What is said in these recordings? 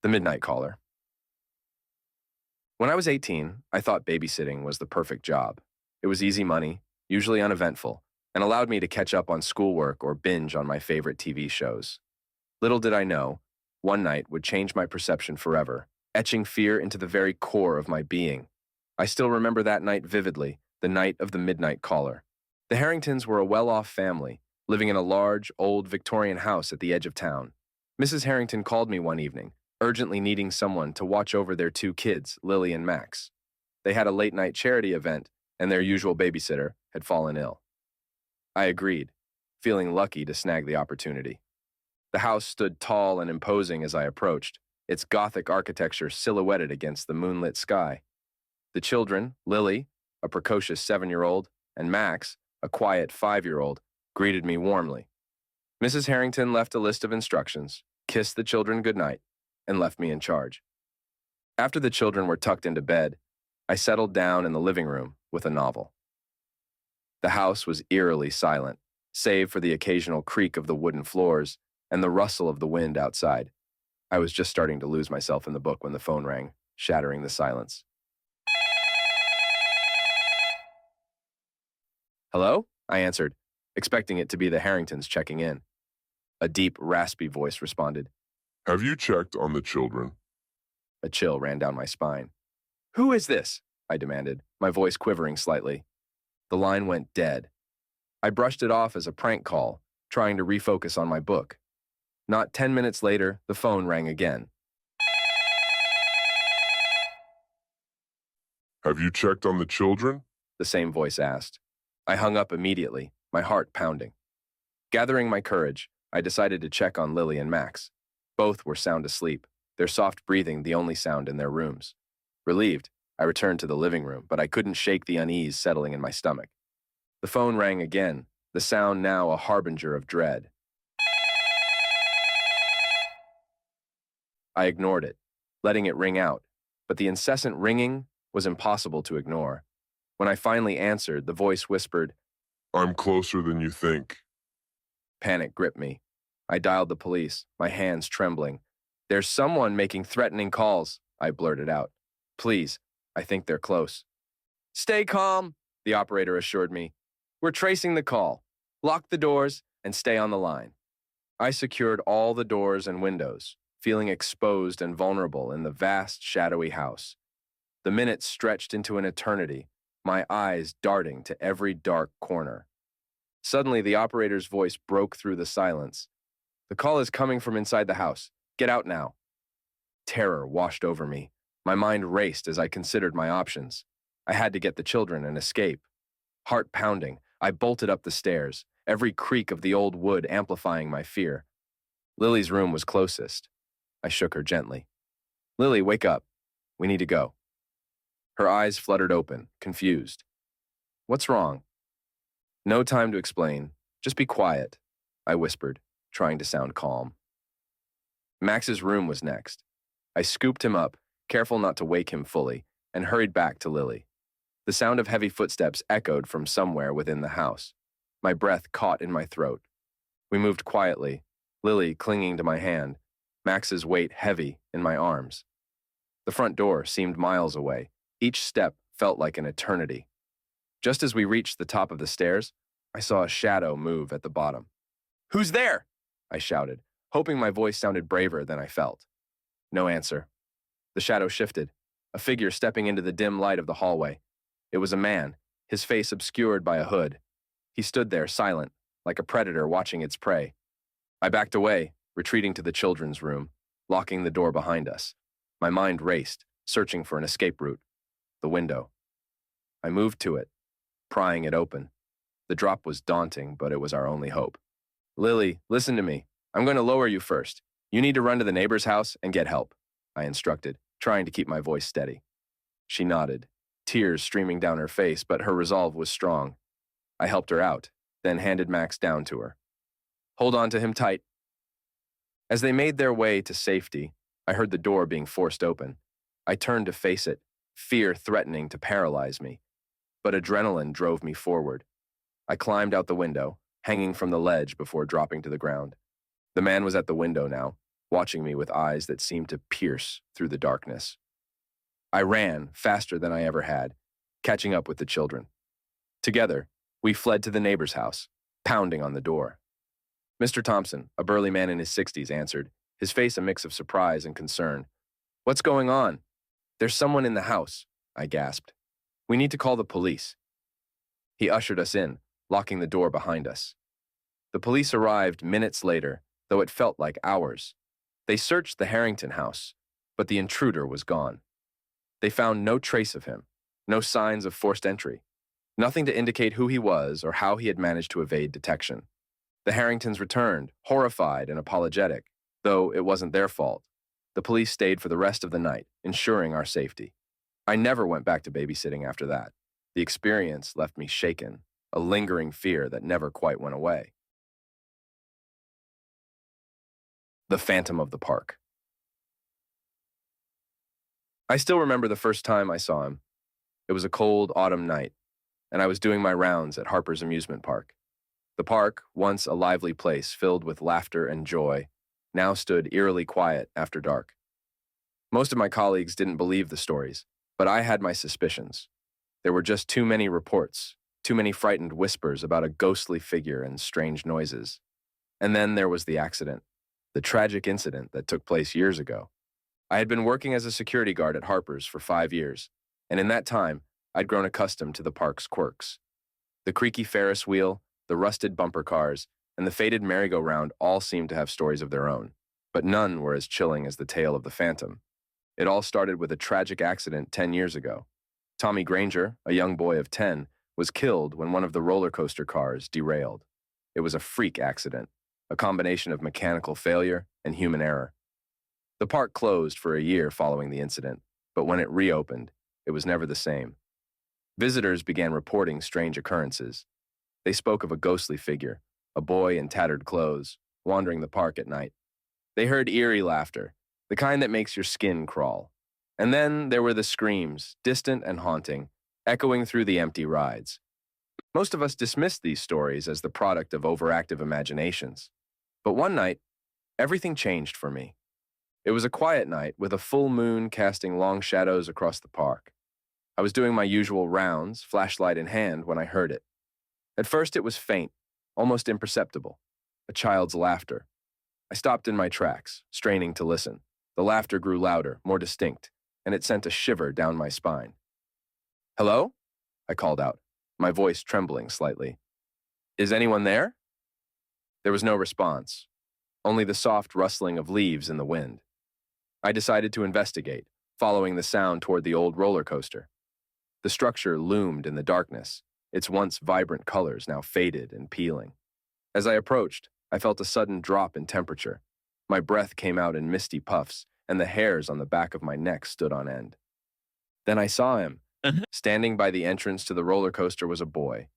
The Midnight Caller. When I was 18, I thought babysitting was the perfect job. It was easy money, usually uneventful, and allowed me to catch up on schoolwork or binge on my favorite TV shows. Little did I know, one night would change my perception forever, etching fear into the very core of my being. I still remember that night vividly, the night of the Midnight Caller. The Harringtons were a well-off family, living in a large, old Victorian house at the edge of town. Mrs. Harrington called me one evening, urgently needing someone to watch over their two kids, Lily and Max. They had a late-night charity event, and their usual babysitter had fallen ill. I agreed, feeling lucky to snag the opportunity. The house stood tall and imposing as I approached, its Gothic architecture silhouetted against the moonlit sky. The children, Lily, a precocious 7-year-old, and Max, a quiet 5-year-old, greeted me warmly. Mrs. Harrington left a list of instructions, kissed the children goodnight, and left me in charge. After the children were tucked into bed, I settled down in the living room with a novel. The house was eerily silent, save for the occasional creak of the wooden floors and the rustle of the wind outside. I was just starting to lose myself in the book when the phone rang, shattering the silence. "Hello?" I answered, expecting it to be the Harringtons checking in. A deep, raspy voice responded. Have you checked on the children? A chill ran down my spine. "Who is this?" I demanded, my voice quivering slightly. The line went dead. I brushed it off as a prank call, trying to refocus on my book. Not 10 minutes later, the phone rang again. Have you checked on the children? The same voice asked. I hung up immediately, my heart pounding. Gathering my courage, I decided to check on Lily and Max. Both were sound asleep, their soft breathing the only sound in their rooms. Relieved, I returned to the living room, but I couldn't shake the unease settling in my stomach. The phone rang again, the sound now a harbinger of dread. I ignored it, letting it ring out, but the incessant ringing was impossible to ignore. When I finally answered, the voice whispered, I'm closer than you think. Panic gripped me. I dialed the police, my hands trembling. There's someone making threatening calls, I blurted out. Please, I think they're close. Stay calm, the operator assured me. We're tracing the call. Lock the doors and stay on the line. I secured all the doors and windows, feeling exposed and vulnerable in the vast, shadowy house. The minutes stretched into an eternity, my eyes darting to every dark corner. Suddenly, the operator's voice broke through the silence. The call is coming from inside the house. Get out now. Terror washed over me. My mind raced as I considered my options. I had to get the children and escape. Heart pounding, I bolted up the stairs, every creak of the old wood amplifying my fear. Lily's room was closest. I shook her gently. Lily, wake up. We need to go. Her eyes fluttered open, confused. What's wrong? No time to explain. Just be quiet, I whispered, trying to sound calm. Max's room was next. I scooped him up, careful not to wake him fully, and hurried back to Lily. The sound of heavy footsteps echoed from somewhere within the house. My breath caught in my throat. We moved quietly, Lily clinging to my hand, Max's weight heavy in my arms. The front door seemed miles away. Each step felt like an eternity. Just as we reached the top of the stairs, I saw a shadow move at the bottom. Who's there? I shouted, hoping my voice sounded braver than I felt. No answer. The shadow shifted, a figure stepping into the dim light of the hallway. It was a man, his face obscured by a hood. He stood there silent, like a predator watching its prey. I backed away, retreating to the children's room, locking the door behind us. My mind raced, searching for an escape route. The window. I moved to it, prying it open. The drop was daunting, but it was our only hope. Lily, listen to me. I'm going to lower you first. You need to run to the neighbor's house and get help, I instructed, trying to keep my voice steady. She nodded, tears streaming down her face, but her resolve was strong. I helped her out, then handed Max down to her. Hold on to him tight. As they made their way to safety, I heard the door being forced open. I turned to face it, fear threatening to paralyze me. But adrenaline drove me forward. I climbed out the window, hanging from the ledge before dropping to the ground. The man was at the window now, watching me with eyes that seemed to pierce through the darkness. I ran faster than I ever had, catching up with the children. Together, we fled to the neighbor's house, pounding on the door. Mr. Thompson, a burly man in his 60s, answered, his face a mix of surprise and concern. "What's going on?" "There's someone in the house," I gasped. "We need to call the police." He ushered us in, locking the door behind us. The police arrived minutes later, though it felt like hours. They searched the Harrington house, but the intruder was gone. They found no trace of him, no signs of forced entry, nothing to indicate who he was or how he had managed to evade detection. The Harringtons returned, horrified and apologetic, though it wasn't their fault. The police stayed for the rest of the night, ensuring our safety. I never went back to babysitting after that. The experience left me shaken, a lingering fear that never quite went away. The Phantom of the Park. I still remember the first time I saw him. It was a cold autumn night, and I was doing my rounds at Harper's Amusement Park. The park, once a lively place filled with laughter and joy, now stood eerily quiet after dark. Most of my colleagues didn't believe the stories, but I had my suspicions. There were just too many reports, too many frightened whispers about a ghostly figure and strange noises. And then there was the accident, the tragic incident that took place years ago. I had been working as a security guard at Harper's for 5 years, and in that time, I'd grown accustomed to the park's quirks. The creaky Ferris wheel, the rusted bumper cars, and the faded merry-go-round all seemed to have stories of their own, but none were as chilling as the tale of the Phantom. It all started with a tragic accident 10 years ago. Tommy Granger, a young boy of 10, was killed when one of the roller coaster cars derailed. It was a freak accident, a combination of mechanical failure and human error. The park closed for a year following the incident, but when it reopened, it was never the same. Visitors began reporting strange occurrences. They spoke of a ghostly figure, a boy in tattered clothes, wandering the park at night. They heard eerie laughter, the kind that makes your skin crawl. And then there were the screams, distant and haunting, echoing through the empty rides. Most of us dismissed these stories as the product of overactive imaginations. But one night, everything changed for me. It was a quiet night with a full moon casting long shadows across the park. I was doing my usual rounds, flashlight in hand, when I heard it. At first it was faint, almost imperceptible, a child's laughter. I stopped in my tracks, straining to listen. The laughter grew louder, more distinct, and it sent a shiver down my spine. "Hello?" I called out, my voice trembling slightly. "Is anyone there?" There was no response, only the soft rustling of leaves in the wind. I decided to investigate, following the sound toward the old roller coaster. The structure loomed in the darkness, its once vibrant colors now faded and peeling. As I approached, I felt a sudden drop in temperature. My breath came out in misty puffs, and the hairs on the back of my neck stood on end. Then I saw him. Standing by the entrance to the roller coaster was a boy.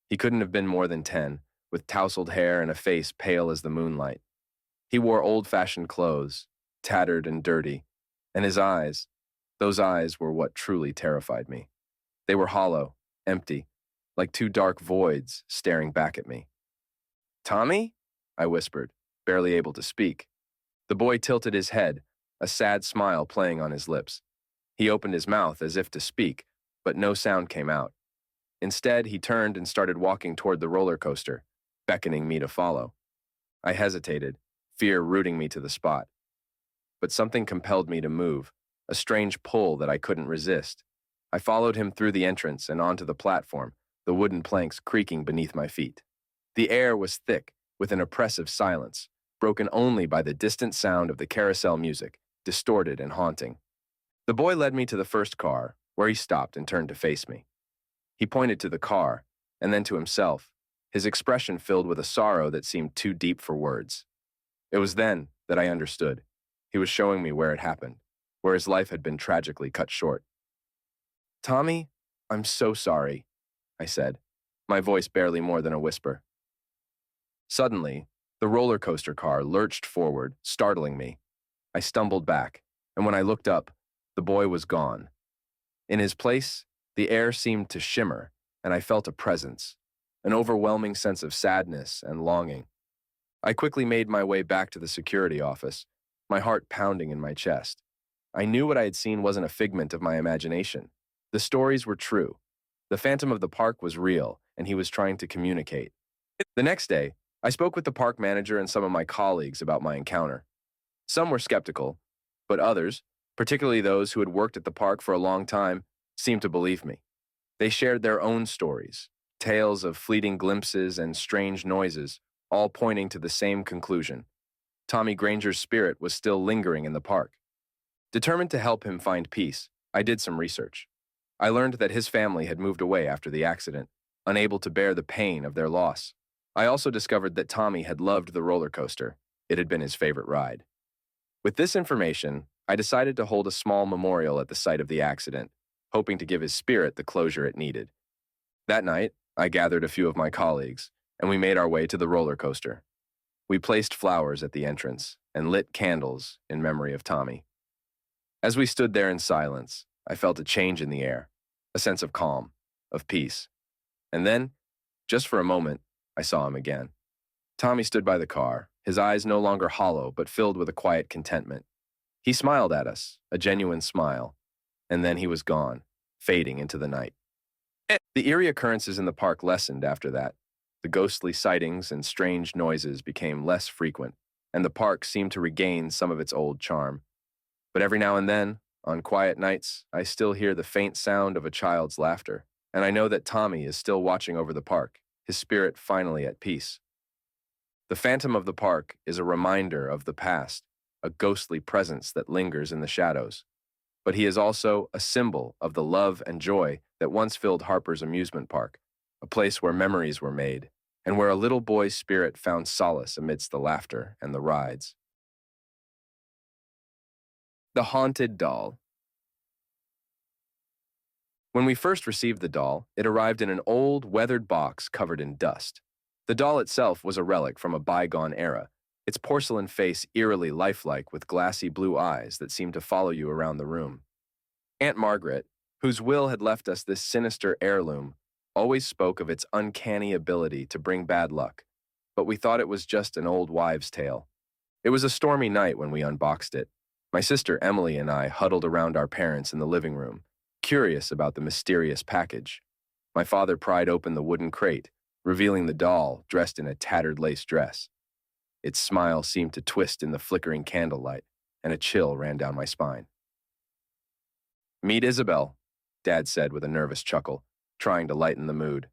He couldn't have been more than 10, with tousled hair and a face pale as the moonlight. He wore old-fashioned clothes, tattered and dirty, and his eyes, those eyes were what truly terrified me. They were hollow, empty, like two dark voids staring back at me. "Tommy?" I whispered, barely able to speak. The boy tilted his head, a sad smile playing on his lips. He opened his mouth as if to speak, but no sound came out. Instead, he turned and started walking toward the roller coaster, beckoning me to follow. I hesitated, fear rooting me to the spot. But something compelled me to move, a strange pull that I couldn't resist. I followed him through the entrance and onto the platform, the wooden planks creaking beneath my feet. The air was thick, with an oppressive silence, broken only by the distant sound of the carousel music, distorted and haunting. The boy led me to the first car, where he stopped and turned to face me. He pointed to the car, and then to himself, his expression filled with a sorrow that seemed too deep for words. It was then that I understood. He was showing me where it happened, where his life had been tragically cut short. "Tommy, I'm so sorry," I said, my voice barely more than a whisper. Suddenly, the roller coaster car lurched forward, startling me. I stumbled back, and when I looked up, the boy was gone. In his place, the air seemed to shimmer, and I felt a presence, an overwhelming sense of sadness and longing. I quickly made my way back to the security office, my heart pounding in my chest. I knew what I had seen wasn't a figment of my imagination. The stories were true. The Phantom of the Park was real, and he was trying to communicate. The next day, I spoke with the park manager and some of my colleagues about my encounter. Some were skeptical, but others, particularly those who had worked at the park for a long time, seemed to believe me. They shared their own stories, tales of fleeting glimpses and strange noises, all pointing to the same conclusion. Tommy Granger's spirit was still lingering in the park. Determined to help him find peace, I did some research. I learned that his family had moved away after the accident, unable to bear the pain of their loss. I also discovered that Tommy had loved the roller coaster. It had been his favorite ride. With this information, I decided to hold a small memorial at the site of the accident, hoping to give his spirit the closure it needed. That night, I gathered a few of my colleagues, and we made our way to the roller coaster. We placed flowers at the entrance and lit candles in memory of Tommy. As we stood there in silence, I felt a change in the air, a sense of calm, of peace. And then, just for a moment, I saw him again. Tommy stood by the car, his eyes no longer hollow but filled with a quiet contentment. He smiled at us, a genuine smile, and then he was gone, fading into the night. The eerie occurrences in the park lessened after that. The ghostly sightings and strange noises became less frequent, and the park seemed to regain some of its old charm. But every now and then, on quiet nights, I still hear the faint sound of a child's laughter, and I know that Tommy is still watching over the park, his spirit finally at peace. The Phantom of the Park is a reminder of the past, a ghostly presence that lingers in the shadows. But he is also a symbol of the love and joy that once filled Harper's amusement park, a place where memories were made, and where a little boy's spirit found solace amidst the laughter and the rides. The Haunted Doll. When we first received the doll, it arrived in an old, weathered box covered in dust. The doll itself was a relic from a bygone era, its porcelain face eerily lifelike with glassy blue eyes that seemed to follow you around the room. Aunt Margaret, whose will had left us this sinister heirloom, always spoke of its uncanny ability to bring bad luck, but we thought it was just an old wives' tale. It was a stormy night when we unboxed it. My sister Emily and I huddled around our parents in the living room, curious about the mysterious package. My father pried open the wooden crate, revealing the doll dressed in a tattered lace dress. Its smile seemed to twist in the flickering candlelight, and a chill ran down my spine. "Meet Isabelle," Dad said with a nervous chuckle, trying to lighten the mood.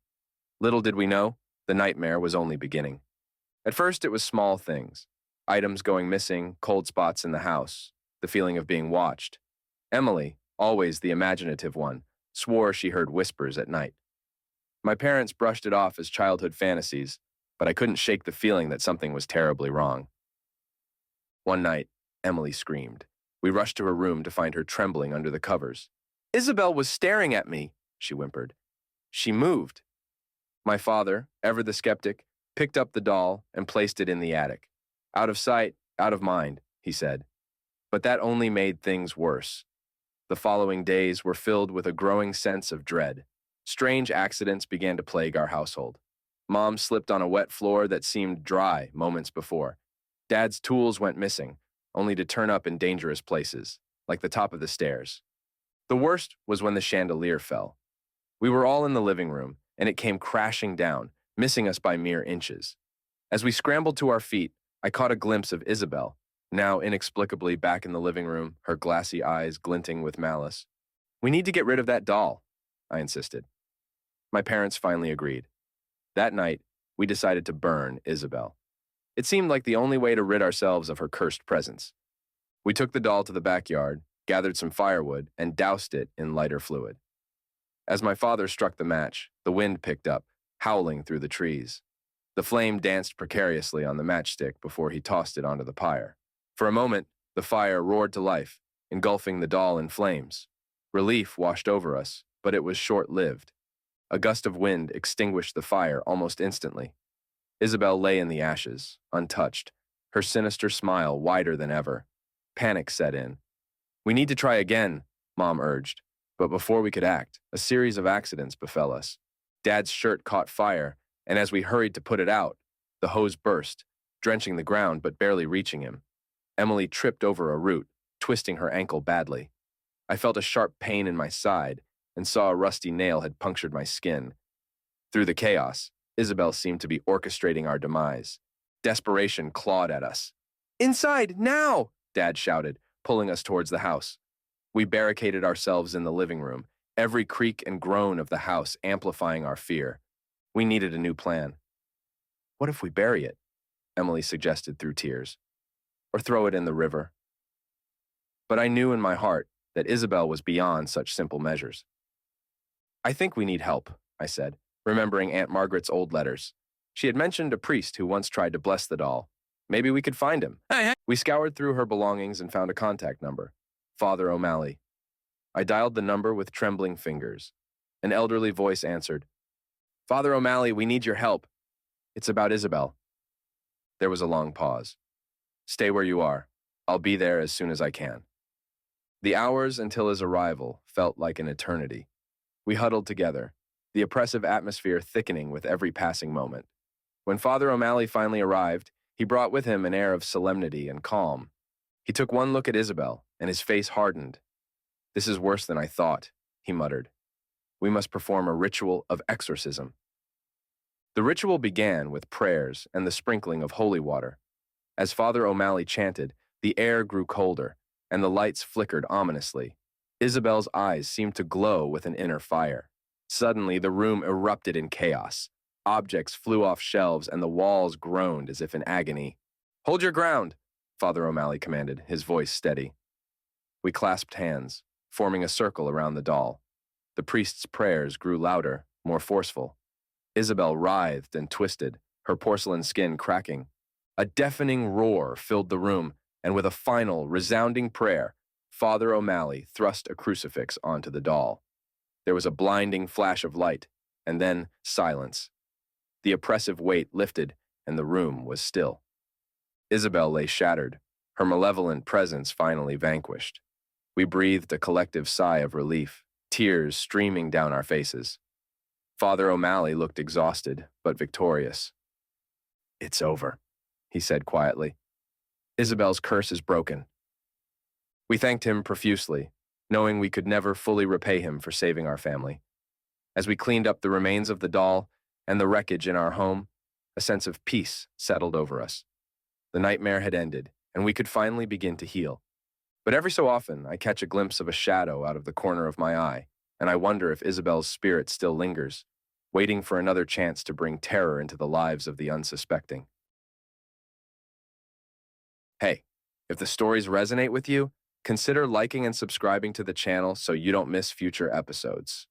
Little did we know, the nightmare was only beginning. At first, it was small things. Items going missing, cold spots in the house, the feeling of being watched. Emily, always the imaginative one, swore she heard whispers at night. My parents brushed it off as childhood fantasies, but I couldn't shake the feeling that something was terribly wrong. One night, Emily screamed. We rushed to her room to find her trembling under the covers. "Isabelle was staring at me," she whimpered. "She moved." My father, ever the skeptic, picked up the doll and placed it in the attic. "Out of sight, out of mind," he said. But that only made things worse. The following days were filled with a growing sense of dread. Strange accidents began to plague our household. Mom slipped on a wet floor that seemed dry moments before. Dad's tools went missing, only to turn up in dangerous places, like the top of the stairs. The worst was when the chandelier fell. We were all in the living room, and it came crashing down, missing us by mere inches. As we scrambled to our feet, I caught a glimpse of Isabelle, now inexplicably back in the living room, her glassy eyes glinting with malice. "We need to get rid of that doll," I insisted. My parents finally agreed. That night, we decided to burn Isabelle. It seemed like the only way to rid ourselves of her cursed presence. We took the doll to the backyard, gathered some firewood, and doused it in lighter fluid. As my father struck the match, the wind picked up, howling through the trees. The flame danced precariously on the matchstick before he tossed it onto the pyre. For a moment, the fire roared to life, engulfing the doll in flames. Relief washed over us, but it was short-lived. A gust of wind extinguished the fire almost instantly. Isabelle lay in the ashes, untouched, her sinister smile wider than ever. Panic set in. "We need to try again," Mom urged. But before we could act, a series of accidents befell us. Dad's shirt caught fire, and as we hurried to put it out, the hose burst, drenching the ground but barely reaching him. Emily tripped over a root, twisting her ankle badly. I felt a sharp pain in my side and saw a rusty nail had punctured my skin. Through the chaos, Isabelle seemed to be orchestrating our demise. Desperation clawed at us. "Inside, now!" Dad shouted, pulling us towards the house. We barricaded ourselves in the living room, every creak and groan of the house amplifying our fear. We needed a new plan. "What if we bury it?" Emily suggested through tears. "Or throw it in the river." But I knew in my heart that Isabelle was beyond such simple measures. "I think we need help," I said, remembering Aunt Margaret's old letters. She had mentioned a priest who once tried to bless the doll. Maybe we could find him. Hey. We scoured through her belongings and found a contact number. Father O'Malley. I dialed the number with trembling fingers. An elderly voice answered. "Father O'Malley, we need your help. It's about Isabelle." There was a long pause. "Stay where you are. I'll be there as soon as I can." The hours until his arrival felt like an eternity. We huddled together, the oppressive atmosphere thickening with every passing moment. When Father O'Malley finally arrived, he brought with him an air of solemnity and calm. He took one look at Isabelle, and his face hardened. "This is worse than I thought," he muttered. "We must perform a ritual of exorcism." The ritual began with prayers and the sprinkling of holy water. As Father O'Malley chanted, the air grew colder, and the lights flickered ominously. Isabelle's eyes seemed to glow with an inner fire. Suddenly, the room erupted in chaos. Objects flew off shelves, and the walls groaned as if in agony. "Hold your ground," Father O'Malley commanded, his voice steady. We clasped hands, forming a circle around the doll. The priest's prayers grew louder, more forceful. Isabelle writhed and twisted, her porcelain skin cracking. A deafening roar filled the room, and with a final, resounding prayer, Father O'Malley thrust a crucifix onto the doll. There was a blinding flash of light, and then silence. The oppressive weight lifted, and the room was still. Isabelle lay shattered, her malevolent presence finally vanquished. We breathed a collective sigh of relief, tears streaming down our faces. Father O'Malley looked exhausted, but victorious. "It's over," he said quietly. "Isabelle's curse is broken." We thanked him profusely, knowing we could never fully repay him for saving our family. As we cleaned up the remains of the doll and the wreckage in our home, a sense of peace settled over us. The nightmare had ended, and we could finally begin to heal. But every so often, I catch a glimpse of a shadow out of the corner of my eye, and I wonder if Isabelle's spirit still lingers, waiting for another chance to bring terror into the lives of the unsuspecting. Hey, if the stories resonate with you, consider liking and subscribing to the channel so you don't miss future episodes.